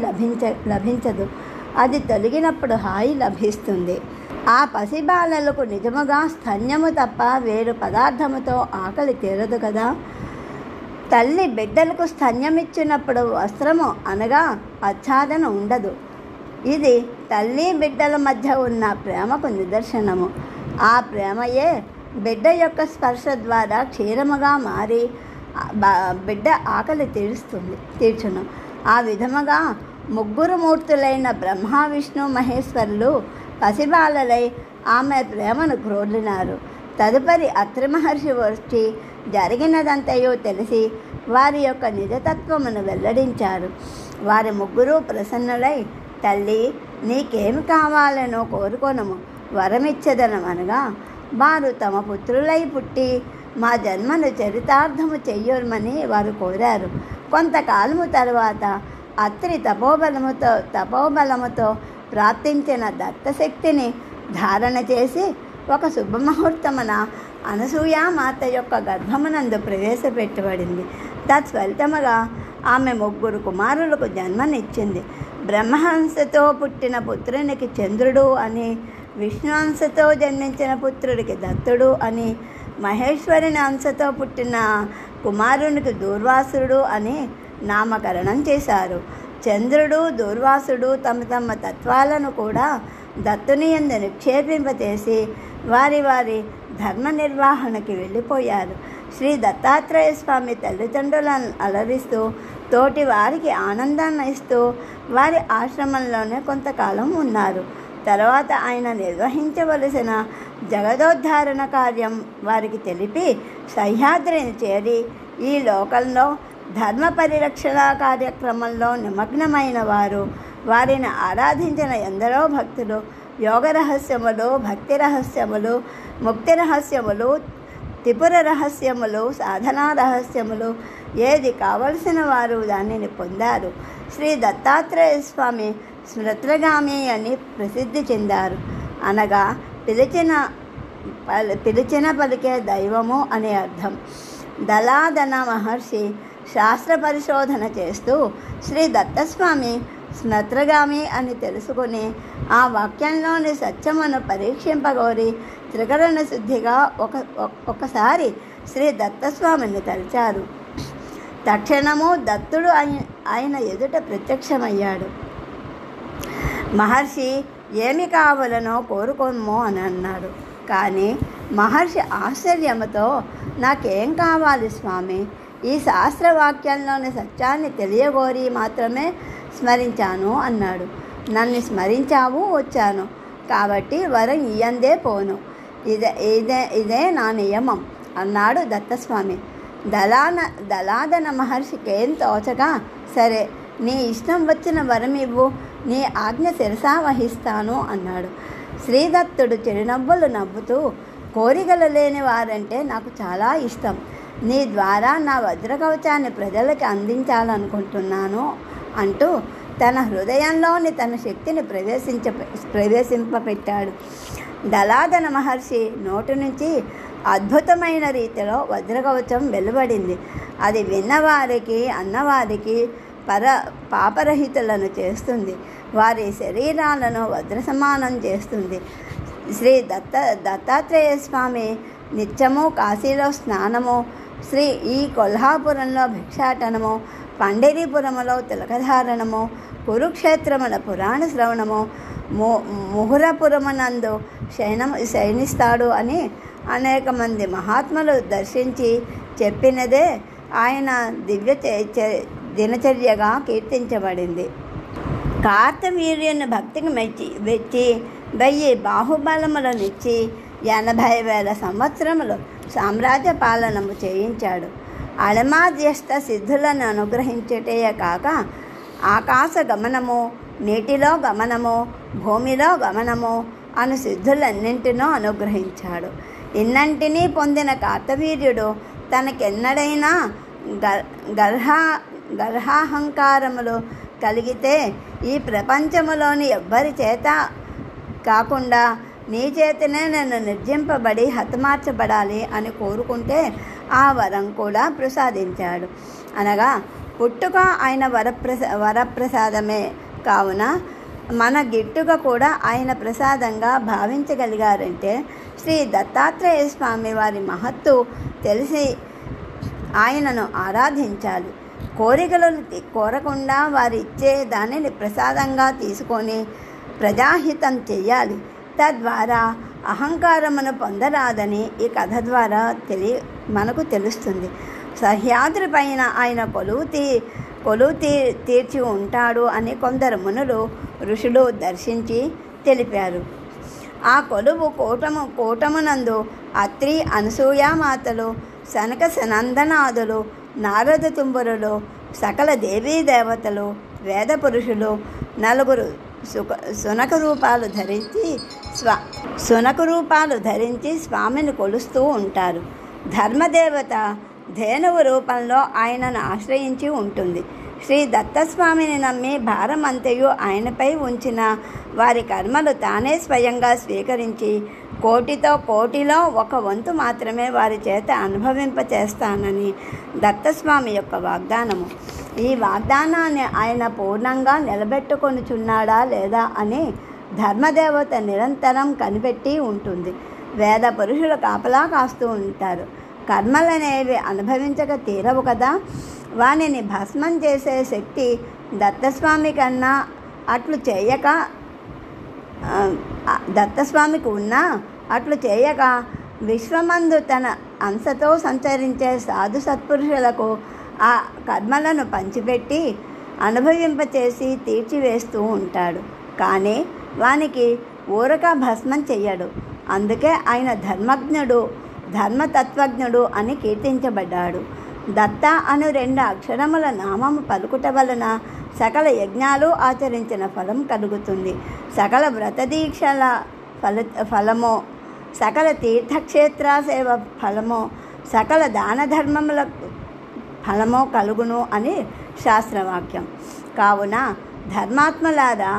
లభించదు. అది తొలగినప్పుడు హాయి లభిస్తుంది. ఆ పసిబాలలకు నిజముగా స్తన్యము తప్ప వేరు పదార్థముతో ఆకలి తీరదు కదా. తల్లి బిడ్డలకు స్తన్యమిచ్చినప్పుడు వస్త్రము అనగా ఆచ్ఛాదన ఉండదు. ఇది తల్లి బిడ్డల మధ్య ఉన్న ప్రేమకు నిదర్శనము. ఆ ప్రేమయే బిడ్డ యొక్క స్పర్శ ద్వారా క్షీరముగా మారి బిడ్డ ఆకలి తీర్చును. ఆ విధముగా ముగ్గురు మూర్తులైన బ్రహ్మ విష్ణు మహేశ్వరులు పసిబాలలై ఆమె ప్రేమను క్రోలినారు. తదుపరి అత్రి మహర్షి వచ్చి జరిగినదంతయో తెలిసి వారి యొక్క నిజతత్వమును వెల్లడించారు. వారి ముగ్గురు ప్రసన్నులై, తల్లి నీకేమి కావాలనో కోరుకొనము, వరమిచ్చదనమనగా వారు తమ పుత్రులై పుట్టి మా జన్మను చరితార్థము చెయ్యమని వారు కోరారు. కొంతకాలము తరువాత అత్రి తపోబలముతో ప్రార్థించిన దత్తశక్తిని ధారణ చేసి ఒక శుభముహూర్తమున అనసూయామాత యొక్క గర్భమునందు ప్రవేశపెట్టబడింది. తత్ఫలితముగా ఆమె ముగ్గురు కుమారులకు జన్మనిచ్చింది. బ్రహ్మహంసతో పుట్టిన పుత్రునికి చంద్రుడు అని, విష్ణు అంశతో జన్మించిన పుత్రుడికి దత్తుడు అని, మహేశ్వరుని అంశతో పుట్టిన కుమారునికి దూర్వాసుడు అని నామకరణం చేశారు. చంద్రుడు దూర్వాసుడు తమ తమ తత్వాలను కూడా దత్తుని యందు నిక్షేపింపచేసి వారి వారి ధర్మ నిర్వహణకి వెళ్ళిపోయారు. శ్రీ దత్తాత్రేయ స్వామి తల్లిదండ్రులను అలరిస్తూ తోటి వారికి ఆనందాన్ని ఇస్తూ వారి ఆశ్రమంలోనే కొంతకాలం ఉన్నారు. తర్వాత ఆయన నిర్వహించవలసిన జగదోద్ధారణ కార్యం వారికి తెలిపి సహ్యాద్రిని చేరి ఈ లోకంలో ధర్మ పరిరక్షణ కార్యక్రమంలో నిమగ్నమైన వారు, వారిని ఆరాధించిన ఎందరో భక్తులు యోగ రహస్యములు, భక్తి రహస్యములు, ముక్తి రహస్యములు, త్రిపుర రహస్యములు, సాధనా రహస్యములు ఏది కావలసిన వారు దానిని పొందారు. శ్రీ దత్తాత్రేయ స్వామి స్మృత్రగామి అని ప్రసిద్ధి చెందారు. అనగా పిలిచిన పలికే దైవము అనే అర్థం. దలాదన మహర్షి శాస్త్ర పరిశోధన చేస్తూ శ్రీ దత్తస్వామి స్మృత్రగామి అని తెలుసుకుని ఆ వాక్యంలోని సత్యమును పరీక్షింపగోరి త్రికరణ శుద్ధిగా ఒకసారి శ్రీ దత్తస్వామిని తలిచారు. తక్షణము దత్తుడు ఆయన ఎదుట ప్రత్యక్షమయ్యాడు. మహర్షి ఏమి కావాలనో కోరుకోము అని అన్నాడు. కానీ మహర్షి ఆశ్చర్యముతో నాకేం కావాలి స్వామి, ఈ శాస్త్రవాక్యంలోని సత్యాన్ని తెలియగోరి మాత్రమే స్మరించాను అన్నాడు. నన్ను స్మరించావు, వచ్చాను కాబట్టి వరం ఇయ్యందే పోను, ఇదే నా నియమం అన్నాడు దత్తస్వామి. దలాదన మహర్షికేం తోచగా, సరే నీ ఇష్టం వచ్చిన వరం ఇవ్వు, నీ ఆజ్ఞ శిరసా వహిస్తాను అన్నాడు. శ్రీదత్తుడు చిరునవ్వులు నవ్వుతూ, కోరికలు లేని వారంటే నాకు చాలా ఇష్టం. నీ ద్వారా నా వజ్రకవచాన్ని ప్రజలకి అందించాలనుకుంటున్నాను అంటూ తన హృదయంలోని తన శక్తిని ప్రవేశింపపెట్టాడు. దలాదన మహర్షి నోటి నుంచి అద్భుతమైన రీతిలో వజ్రకవచం వెలువడింది. అది విన్నవారికి అన్నవారికి పాపరహితులను చేస్తుంది, వారి శరీరాలను వజ్ర సమానం చేస్తుంది. శ్రీ దత్తాత్రేయ స్వామి నిత్యము కాశీలో స్నానము, ఈ కొల్హాపురంలో భిక్షాటనము, పండరీపురములో తిలకధారణము, కురుక్షేత్రముల పురాణ శ్రవణము, ముహురపురమునందు శయనిస్తాడు అని అనేక మంది మహాత్ములు దర్శించి చెప్పినదే ఆయన దివ్య దినచర్యగా కీర్తించబడింది. కార్తవీర్యుని భక్తికి వెచ్చి 1000 బాహుబలములనిచ్చి 80,000 సంవత్సరములు సామ్రాజ్య పాలనము చేయించాడు. అళమాద్యష్ట సిద్ధులను అనుగ్రహించటే కాక ఆకాశ గమనము, నీటిలో గమనము, భూమిలో గమనము అను సిద్ధులన్నింటినో అనుగ్రహించాడు. ఇన్నంటినీ పొందిన కార్తవీర్యుడు తనకెన్నడైనా గర్హాహంకారములు కలిగితే ఈ ప్రపంచములోని ఎవ్వరి చేత కాకుండా నీ చేతనే నన్ను నిర్జింపబడి హతమార్చబడాలి అని కోరుకుంటే ఆ వరం కూడా ప్రసాదించాడు. అనగా పుట్టుక ఆయన వరప్రసాదమే కావున మన గిట్టుగా కూడా ఆయన ప్రసాదంగా భావించగలిగారంటే శ్రీ దత్తాత్రేయ స్వామి వారి మహత్తు తెలిసి ఆయనను ఆరాధించాలి. కోరికలు కోరకుండా వారు ఇచ్చే దానిని ప్రసాదంగా తీసుకొని ప్రజాహితం చెయ్యాలి. తద్వారా అహంకారమును పొందరాదని ఈ కథ ద్వారా మనకు తెలుస్తుంది. సహ్యాద్రి పైన ఆయన కొలువు తీర్చి ఉంటాడు అని కొందరు మునులు ఋషులు దర్శించి తెలిపారు. ఆ కొలువు కూటమునందు అత్రి అనసూయామాతలు, సనక సనందనాదులు, నారద తుంబరులు, సకల దేవీ దేవతలు, వేద పురుషులు నలుగురు సునక రూపాలు ధరించి స్వామిని కొలుస్తూ ఉంటారు. ధర్మదేవత ధేనువు రూపంలో ఆయనను ఆశ్రయించి ఉంటుంది. శ్రీ దత్తస్వామిని నమ్మి భారమంతయు ఆయనపై ఉంచిన వారి కర్మలు తానే స్వయంగా స్వీకరించి కోటిలో 1 వంతు మాత్రమే వారి చేత అనుభవింపచేస్తానని దత్తస్వామి యొక్క వాగ్దానము. ఈ వాగ్దానాన్ని ఆయన పూర్ణంగా నిలబెట్టుకొనుచున్నాడా లేదా అని ధర్మదేవత నిరంతరం కనిపెట్టి ఉంటుంది. వేద పురుషులు కాపలా కాస్తూ ఉంటారు. కర్మలనేవి అనుభవించక తీరవు కదా. వానిని భస్మం చేసే శక్తి దత్తస్వామి కన్నా దత్తస్వామికి ఉన్నా అట్లు చేయక విశ్వమందు తన అంశతో సంచరించే సాధు సత్పురుషులకు ఆ కర్మలను పంచిపెట్టి అనుభవింపచేసి తీర్చివేస్తూ ఉంటాడు. కానీ వానికి ఊరక భస్మం చెయ్యడు. అందుకే ఆయన ధర్మతత్వజ్ఞుడు అని కీర్తించబడ్డాడు. దత్త అను 2 అక్షరముల నామము పలుకుట వలన సకల యజ్ఞాలు ఆచరించిన ఫలం కలుగుతుంది. సకల వ్రతదీక్షల ఫలమో, సకల తీర్థక్షేత్ర సేవ ఫలమో, సకల దాన ధర్మముల ఫలమో కలుగును అని శాస్త్రవాక్యం. కావున ధర్మాత్మలారా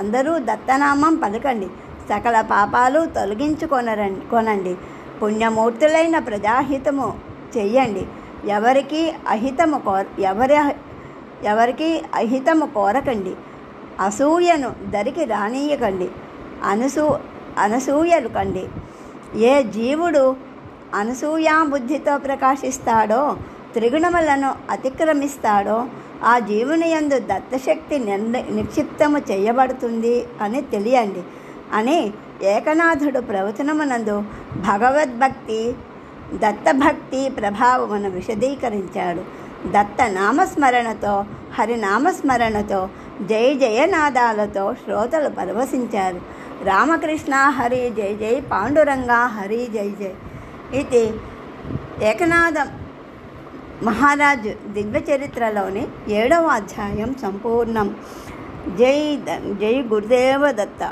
అందరూ దత్తనామం పలకండి. సకల పాపాలు తొలగించుకొనండి. పుణ్యమూర్తులైన ప్రజాహితము చెయ్యండి. ఎవరికి అహితము కోరకండి. అసూయను దరికి రానీయకండి. అనసూయలు కండి. ఏ జీవుడు అనసూయాబుద్ధితో ప్రకాశిస్తాడో, త్రిగుణములను అతిక్రమిస్తాడో ఆ జీవుని యందు దత్తశక్తి నిక్షిప్తము చేయబడుతుంది అని తెలియండి అని ఏకనాథుడు ప్రవచనమునందు భగవద్భక్తి దత్తభక్తి ప్రభావమును విశదీకరించాడు. దత్త నామస్మరణతో, హరినామస్మరణతో, జయ జయనాదాలతో శ్రోతలు పరవశించారు. రామకృష్ణ హరి జయ జయ, పాండురంగా హరి జయ జయ. ఇది ఏకనాథ మహారాజు దివ్య చరిత్రలోని 7వ అధ్యాయం సంపూర్ణం. జై గురుదేవ దత్త.